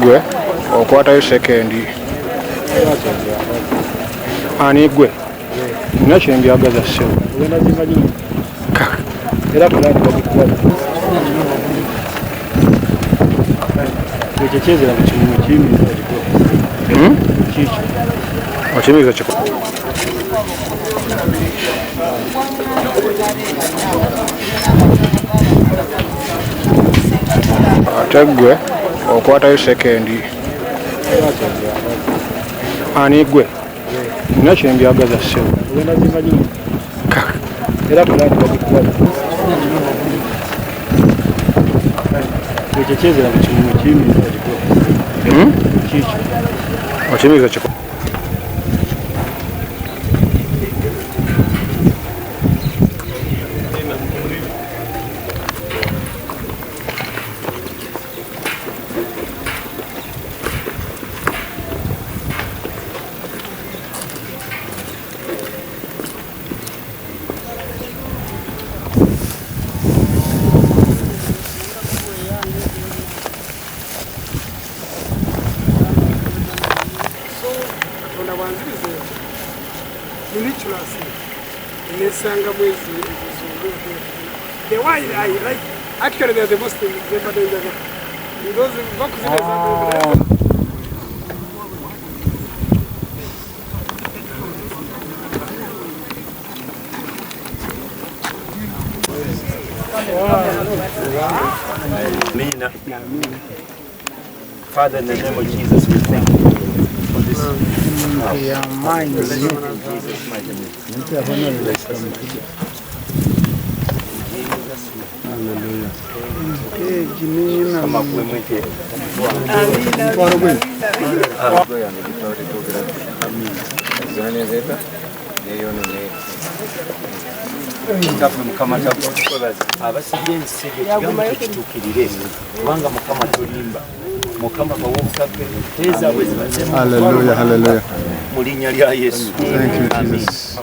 Gwe okwatayo sekendi ani gwe nina kyembyagaza ssebo okiyimiriza kiko ate gwe okwatayo sekendi ani gwe nina kyembyagaza ssebo okiyimiriza kiko The wine I like, actually they're the most important in those wakuzimba. Father, in the name of Jesus, we thank you for this. Kitaffe mukama takwebaza abasibye ensege kigambo kituukirire kubanga mukama tolimba mukama bawomukake teeza bwe zibaze haleluya haleluya mu linnya lya Yesu. Thank you, Jesus.